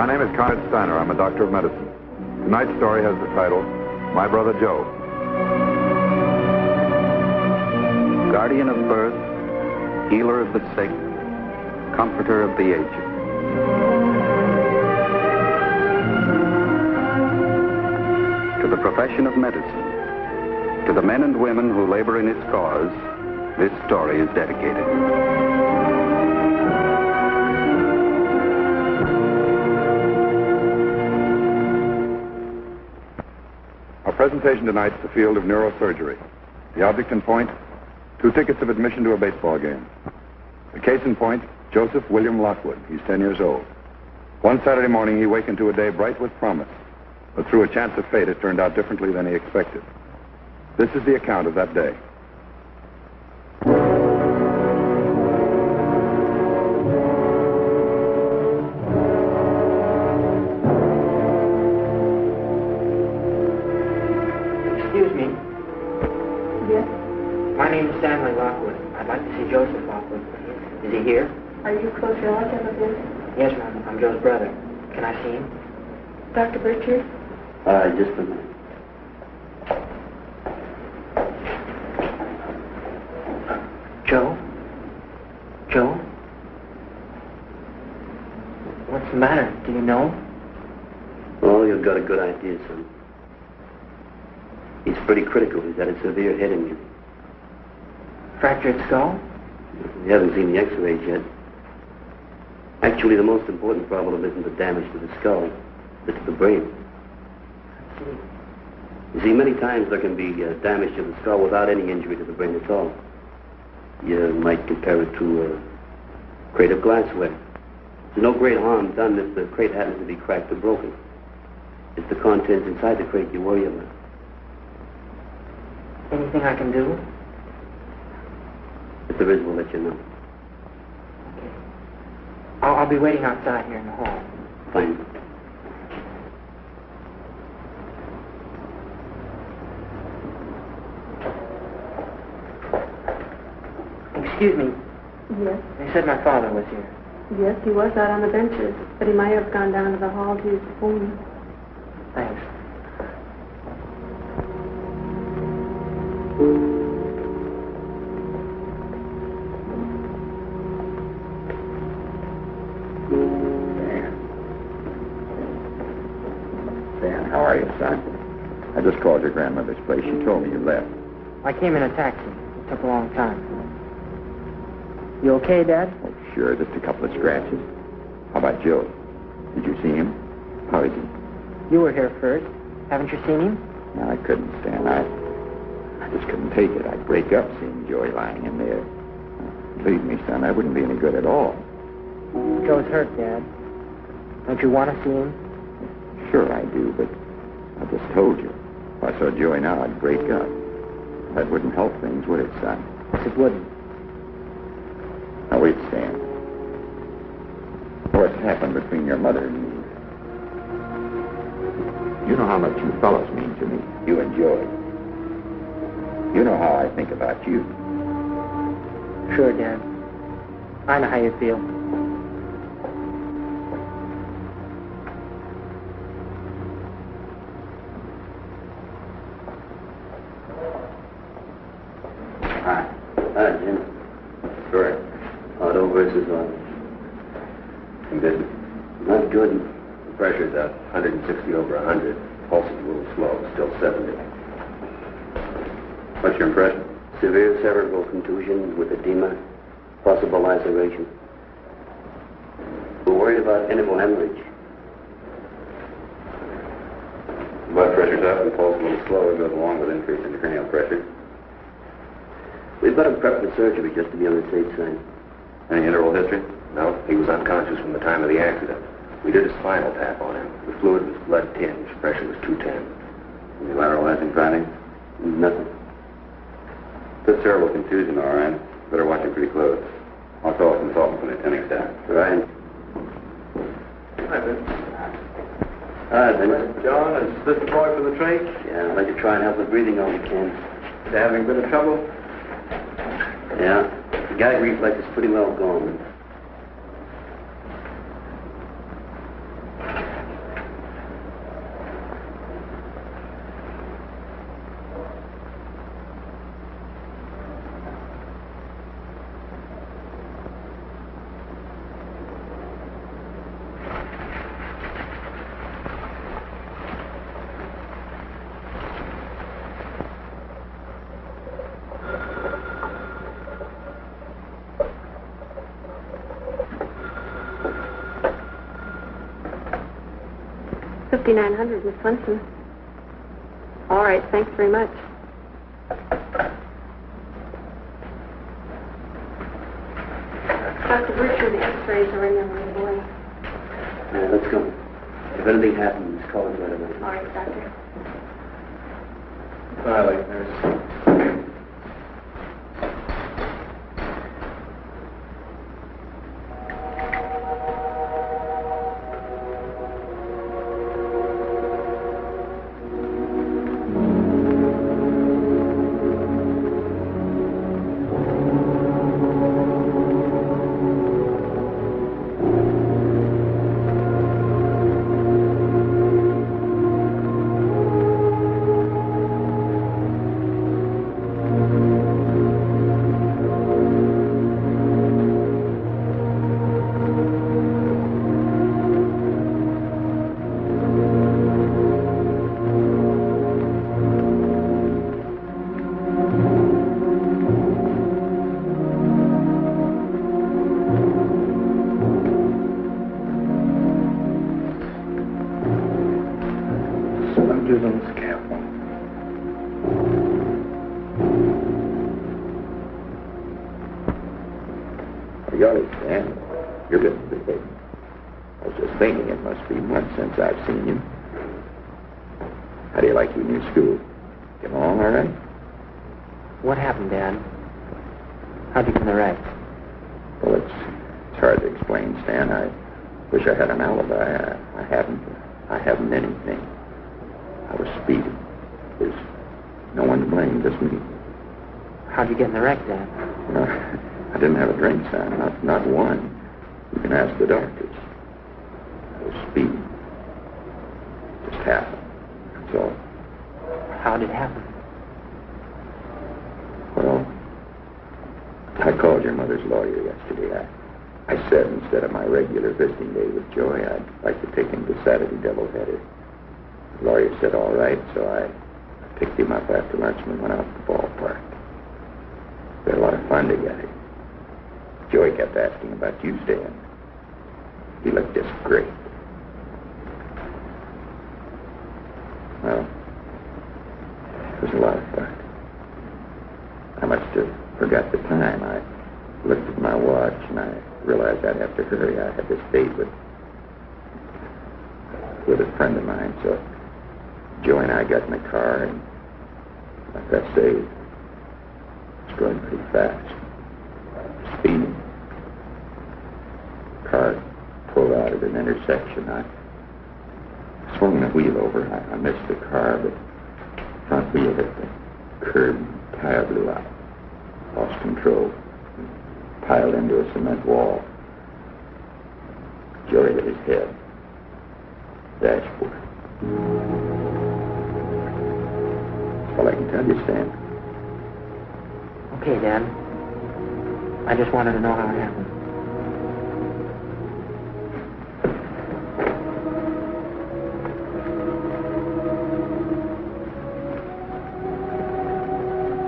My name is Konrad Styner. I'm a doctor of medicine. Tonight's story has the title, My Brother Joe. Guardian of birth, healer of the sick, comforter of the aged. To the profession of medicine, to the men and women who labor in its cause, this story is dedicated. Our presentation tonight's the field of neurosurgery. The object in point, 2 tickets of admission to a baseball game. The case in point, Joseph William Lockwood. He's 10 years old. One Saturday morning, he wakened to a day bright with promise. But through a chance of fate, it turned out differently than he expected. This is the account of that day. Excuse me. Yes? My name is Stanley Lockwood. I'd like to see Joseph Lockwood. Is he here? Are you close relative of his? Yes, ma'am. I'm Joe's brother. Can I see him? Dr. Bircher? Just a minute. Joe? Joe? What's the matter? Do you know? Oh, you've got a good idea, son. He's pretty critical. He's had a severe head injury. Fractured skull? We haven't seen the x-rays yet. Actually, the most important problem isn't the damage to the skull, but to the brain. I see. You see, many times there can be damage to the skull without any injury to the brain at all. You might compare it to a crate of glassware. There's no great harm done if the crate happens to be cracked or broken. It's the contents inside the crate you worry about. Anything I can do? If there is, we'll let you know. Okay. I'll be waiting outside here in the hall. Fine. Excuse me. Yes. They said my father was here. Yes, he was out on the benches, but he might have gone down to the hall to use the phone. Thanks. Dan, how are you, son? I just called your grandmother's place. She told me you left. I came in a taxi. It took a long time. You okay, Dad? Oh, sure, just a couple of scratches. How about Joe? Did you see him? How is he? You were here first. Haven't you seen him? No, I couldn't, Stan. I just couldn't take it. I'd break up seeing Joey lying in there. Believe me, son, I wouldn't be any good at all. Joe's hurt, Dad. Don't you want to see him? Sure I do, but I just told you. If I saw Joey now, I'd break up. That wouldn't help things, would it, son? Yes, it wouldn't. Now, wait, Stan. What's happened between your mother and me? You know how much you fellows mean to me, you and Joey. You know how I think about you. Sure, Dad. I know how you feel. Hi, Jim. Sure. Auto versus auto. Condition? Not good. The pressure's at 160 over 100. Pulse is a little slow, still 70. What's your impression? Severe cerebral contusion with edema, possible laceration. We're worried about intimal hemorrhage. Blood pressure's up and pulse a little slow. It goes along with increase in cranial pressure. We've got him prepped for surgery just to be on the safe side. Any interval history? No, he was unconscious from the time of the accident. We did a spinal tap on him. The fluid was blood tinged. Pressure was 210. Any lateralizing findings? Nothing. Good cerebral contusion, all right. Better watch him pretty close. I'll call a consultant from the attending staff. Right. Hi, Ben. Hi, Ben. John, is this the boy for the trach? Yeah, I'd like to try and help with breathing all we can. Is he having a bit of trouble? Yeah. The gag reflex is pretty well gone. 5900, Miss Munson. All right, thanks very much. Dr. Bircher, the x-rays are in there right away. Let's go. If anything happens, call us right away. All right, Doctor. Riley, nurse. Since I've seen you. How do you like your new school? Get along all right? What happened, Dad? How'd you get in the wreck? Well, it's hard to explain, Stan. I wish I had an alibi. I haven't anything. I was speeding. There's no one to blame, just me. How'd you get in the wreck, Dad? I didn't have a drink, son. Not one. You can ask the doctors. I was speeding. Just happened. That's all. How did it happen? Well, I called your mother's lawyer yesterday. I said instead of my regular visiting day with Joy, I'd like to take him to Saturday doubleheader. The lawyer said all right, so I picked him up after lunch and we went out to the ballpark. We had a lot of fun together. Joy kept asking about you, Stan. He looked just great. Well, it was a lot of fun. I must have forgot the time. I looked at my watch and I realized I'd have to hurry. I had this date with a friend of mine, so Joy and I got in the car and, like I say, it's going pretty fast. Speeding. Car pulled out at an intersection. I swung the wheel over. I missed the car, but front wheel hit the curb. Tire blew out. Lost control. Piled into a cement wall. Joy hit his head. Dashboard. That's all I can tell you, Stan. Okay, Dad. I just wanted to know how it happened.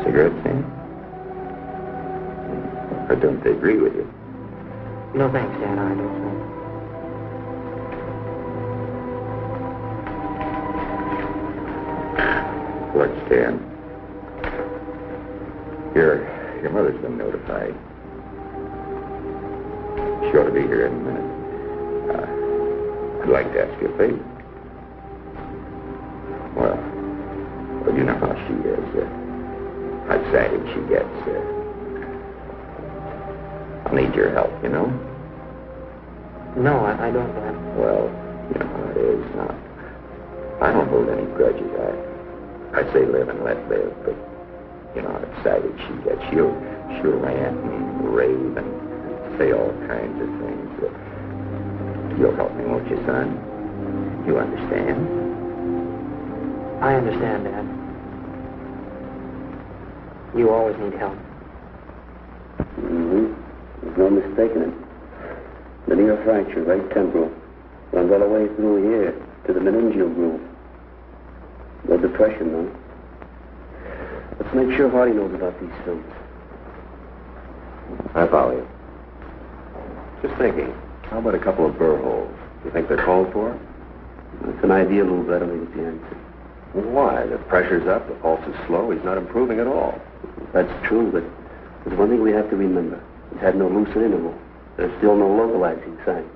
Cigarette, Sam? Or don't they agree with you? No thanks, Dad. I don't smoke. Look, Stan. Your mother's been notified. She ought to be here in a minute. I'd like to ask you a favor. Well, you know how she is. How excited she gets. I'll need your help, you know? No, I don't, Dad. Well, you know how it is. Now, I don't hold any grudges. I say live and let live, but you know how excited she gets. She'll rant and rave and say all kinds of things. But you'll help me, won't you, son? You understand? I understand, Dad. You always need help. Mm-hmm. There's no mistaking it. Linear fracture, right temporal. Runs all the way through here to the meningeal groove. No depression, though. Let's make sure Hardy knows about these films. I follow you. Just thinking, how about a couple of burr holes? You think they're called for? It's an idea a little better, maybe it's the answer. Why? The pressure's up, the pulse is slow, he's not improving at all. That's true, but there's one thing we have to remember. He's had no lucid interval. There's still no localizing signs.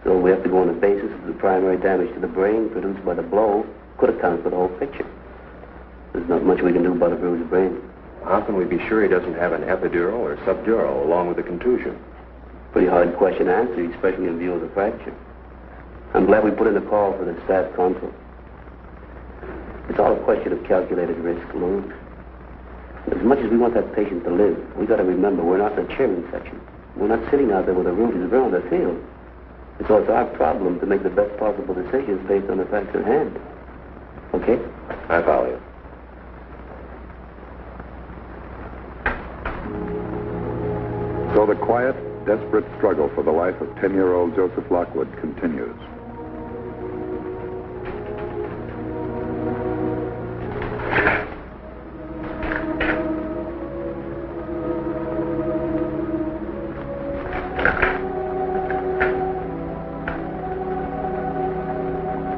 So we have to go on the basis of the primary damage to the brain produced by the blow could account for the whole picture. There's not much we can do about a bruised brain. How can we be sure he doesn't have an epidural or subdural along with the contusion? Pretty hard question to answer, especially in view of the fracture. I'm glad we put in the call for the staff consult. It's all a question of calculated risk, Lorna. As much as we want that patient to live, we got to remember we're not in the cheering section. We're not sitting out there with a rooties around the field. So it's our problem to make the best possible decisions based on the facts at hand. Okay? I follow you. So the quiet, desperate struggle for the life of 10-year-old Joseph Lockwood continues.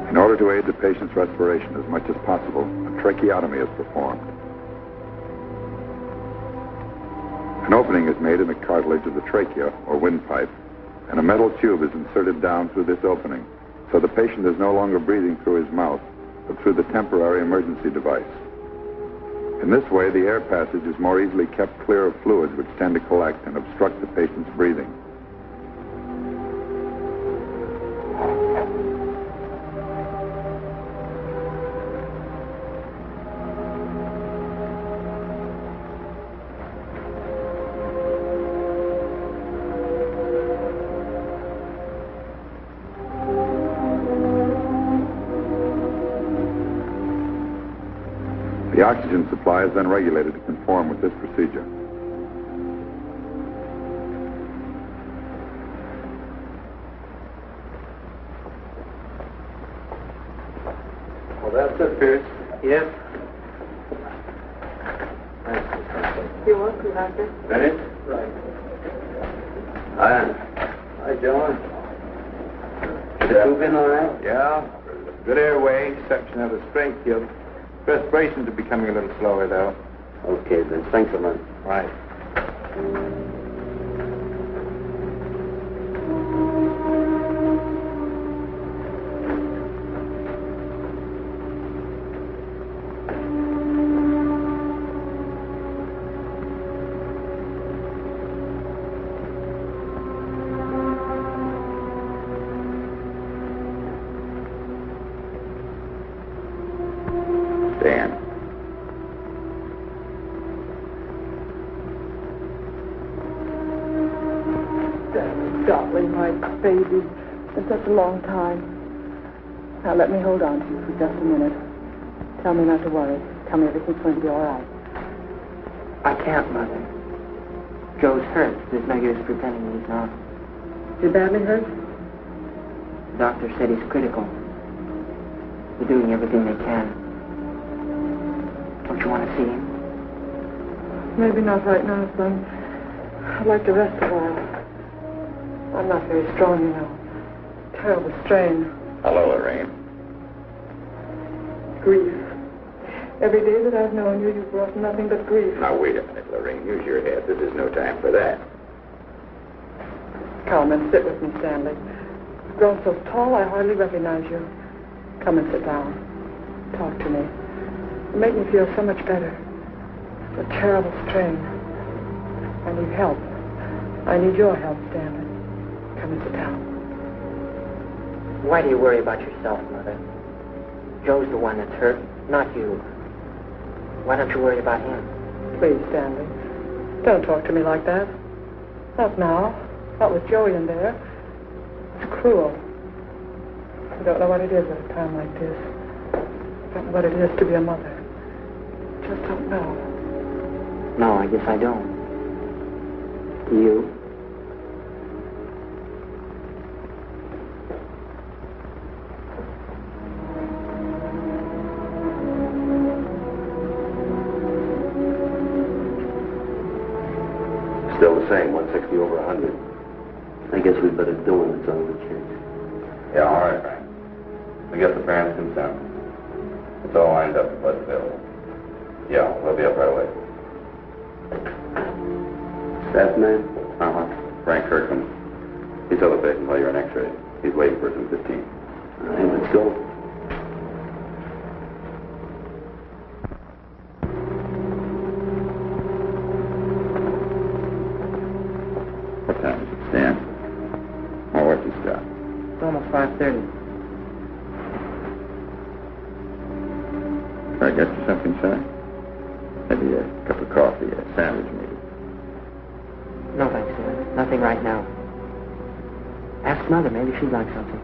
In order to aid the patient's respiration as much as possible, a tracheotomy is performed. An opening is made in the cartilage of the trachea, or windpipe, and a metal tube is inserted down through this opening, so the patient is no longer breathing through his mouth, but through the temporary emergency device. In this way, the air passage is more easily kept clear of fluids which tend to collect and obstruct the patient's breathing. The oxygen supply is then regulated to conform with this procedure. Well, that's it, Pierce. Yes? You're welcome, Doctor. Finished? Right. Hi, John. The tube in all right? Yeah, good airway, exception of the strength yield. Respirations are becoming a little slower, though. Okay, then. Thanks a lot. Right. Dan. Darling, my baby. It's been such a long time. Now let me hold on to you for just a minute. Tell me not to worry. Tell me everything's going to be all right. I can't, Mother. Joe's hurt. There's no use pretending he's not. You badly hurt? The doctor said he's critical. They're doing everything they can. Don't you want to see him? Maybe not right now, son. I'd like to rest a while. I'm not very strong, you know. Terrible strain. Hello, Lorraine. Grief. Every day that I've known you, you've brought nothing but grief. Now, wait a minute, Lorraine. Use your head. This is no time for that. Come and sit with me, Stanley. You've grown so tall, I hardly recognize you. Come and sit down. Talk to me. You make me feel so much better. It's a terrible strain. I need help. I need your help, Stanley. Come and sit down. Why do you worry about yourself, Mother? Joe's the one that's hurt, not you. Why don't you worry about him? Please, Stanley. Don't talk to me like that. Not now. Not with Joey in there. It's cruel. You don't know what it is at a time like this. You don't know what it is to be a mother. You just don't know. No, I guess I don't. You? Still the same, 160 over 100. I guess we better do it. It's all the chance. Yeah, all right, Frank. We get the parents' consent. It's all lined up, blood's available. Yeah, we'll be up right away. That man? Uh-huh. Frank Kirkman. He saw the patient while you're on X-ray. He's waiting for us in 15. All right, let's go. What time is it, Stan? Oh, what's your stop? It's almost 5:30. Can I get you something, son? Maybe a cup of coffee, a sandwich, maybe. No, thanks, Stan. Nothing right now. Ask Mother. Maybe she'd like something.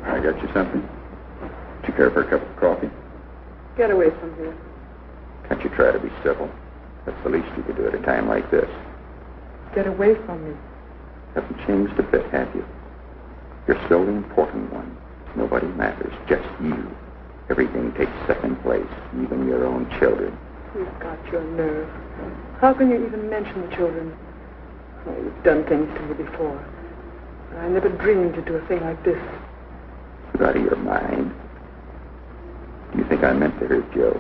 I got you something? Would you care for a cup of coffee? Get away from here. Can't you try to be civil? That's the least you could do at a time like this. Get away from me. Haven't changed a bit, have you? You're still the important one. Nobody matters, just you. Everything takes second place, even your own children. You've got your nerve. How can you even mention the children? Oh, you've done things to me before. I never dreamed you'd do a thing like this. You out of your mind? Do you think I meant to hurt Joe?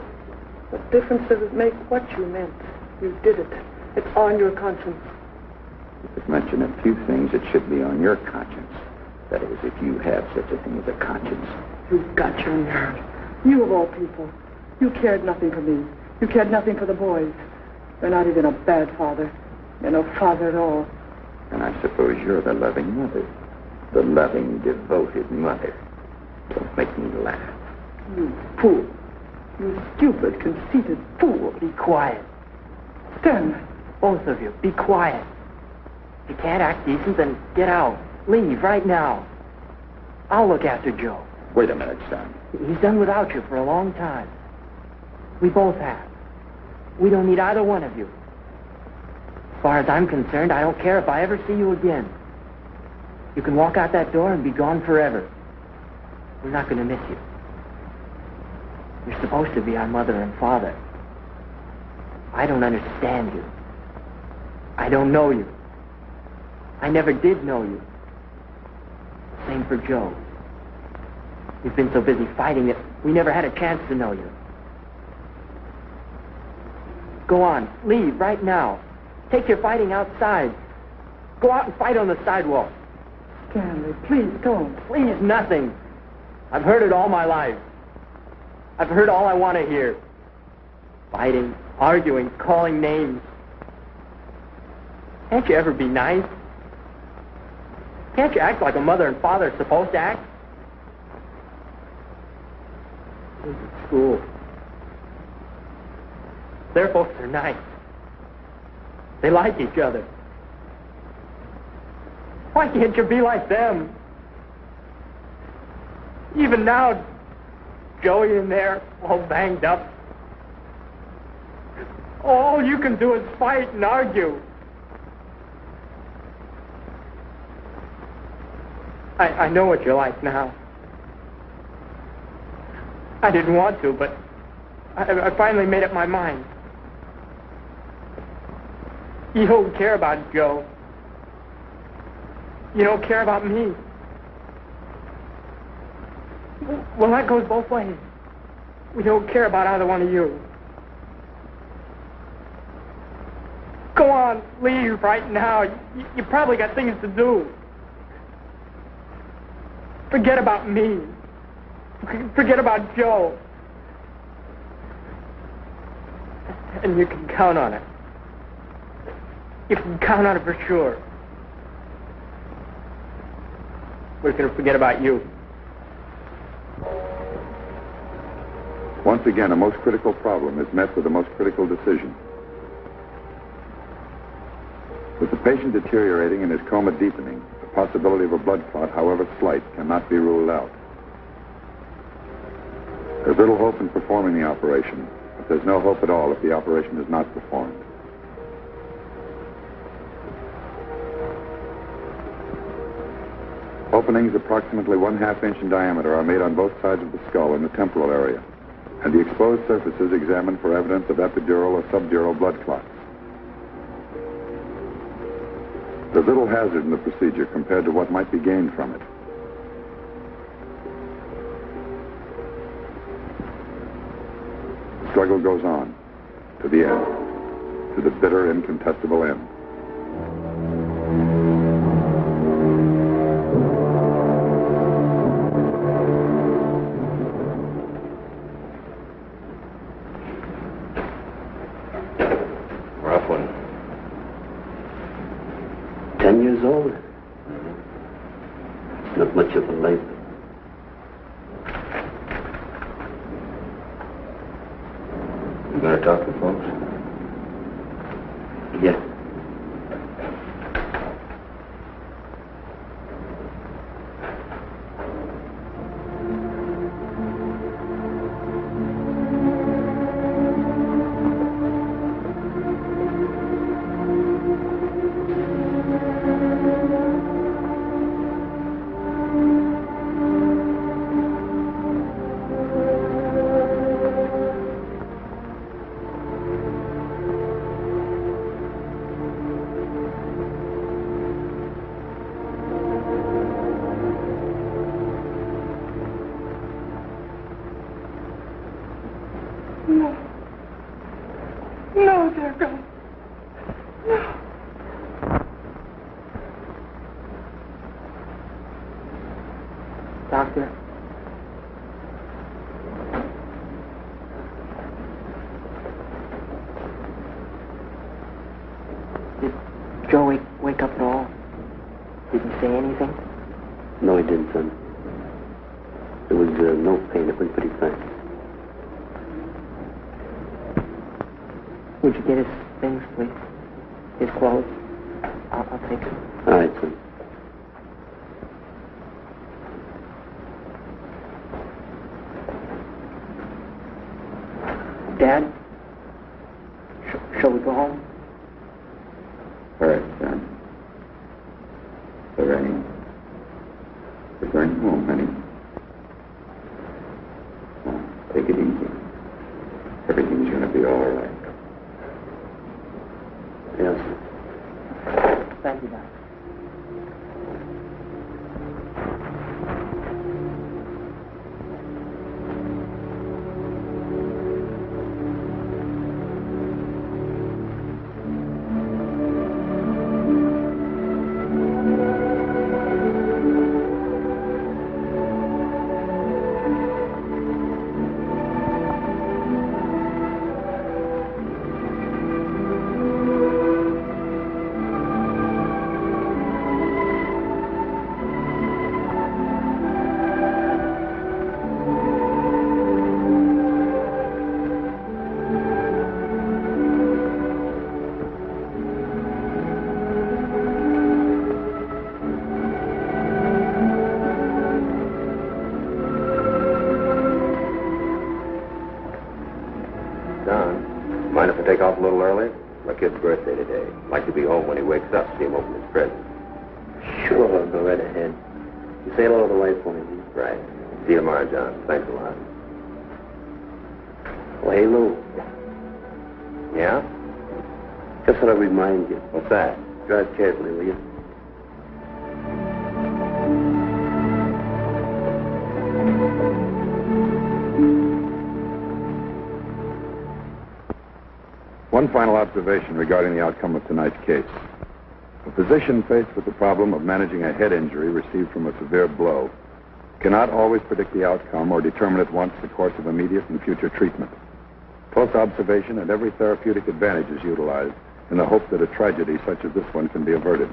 What difference does it make what you meant? You did it. It's on your conscience. You could mention a few things that should be on your conscience. That is, if you have such a thing as a conscience. You've got your nerve. You of all people. You cared nothing for me. You cared nothing for the boys. You're not even a bad father. You're no father at all. And I suppose you're the loving mother. The loving, devoted mother. Don't make me laugh. You fool. You stupid, conceited fool. Be quiet. Stanley. Both of you, be quiet. If you can't act decent, then get out. Leave right now. I'll look after Joe. Wait a minute, son. He's done without you for a long time. We both have. We don't need either one of you. As far as I'm concerned, I don't care if I ever see you again. You can walk out that door and be gone forever. We're not going to miss you. You're supposed to be our mother and father. I don't understand you. I don't know you. I never did know you. Same for Joe. We've been so busy fighting that we never had a chance to know you. Go on, leave right now. Take your fighting outside. Go out and fight on the sidewalk. Stanley, please don't. Please, nothing. I've heard it all my life. I've heard all I want to hear. Fighting, arguing, calling names. Can't you ever be nice? Can't you act like a mother and father are supposed to act? Kids at school. Their folks are nice. They like each other. Why can't you be like them? Even now, Joey in there, all banged up. All you can do is fight and argue. I know what you're like now. I didn't want to, but I finally made up my mind. You don't care about Joe. You don't care about me. Well, that goes both ways. We don't care about either one of you. Go on, leave right now. You probably got things to do. Forget about me. Forget about Joe. And you can count on it. You can count on it for sure. We're going to forget about you. Once again, a most critical problem is met with a most critical decision. With the patient deteriorating and his coma deepening, the possibility of a blood clot, however slight, cannot be ruled out. There's little hope in performing the operation, but there's no hope at all if the operation is not performed. Openings approximately 1/2 inch in diameter are made on both sides of the skull in the temporal area, and the exposed surfaces examined for evidence of epidural or subdural blood clots. There's little hazard in the procedure compared to what might be gained from it. The struggle goes on, to the end, to the bitter, incontestable end. Rough one. 10 years old? Not much of a life. You gonna talk to folks? Yeah. No, dear God. No. Doctor. Did Joe wake up at all? Did he say anything? No, he didn't, son. There was no pain. It went pretty fast. Would you get his things, please? His clothes? I'll take them. All right, son. Dad? Shall we go home? All right, son. Lorraine, we're going home, honey. Now, take it easy. Everything's going to be all right. Yes. Thank you, Doc. Take off a little early? My kid's birthday today. Like to be home when he wakes up, see him open his present. Sure, I'll go right ahead. You say hello to the wife for me. Right. See you tomorrow, John. Thanks a lot. Oh, hey, Lou. Yeah? Just thought I'd remind you. What's that? Drive carefully, will you? One final observation regarding the outcome of tonight's case. A physician faced with the problem of managing a head injury received from a severe blow cannot always predict the outcome or determine at once the course of immediate and future treatment. Close observation and every therapeutic advantage is utilized in the hope that a tragedy such as this one can be averted.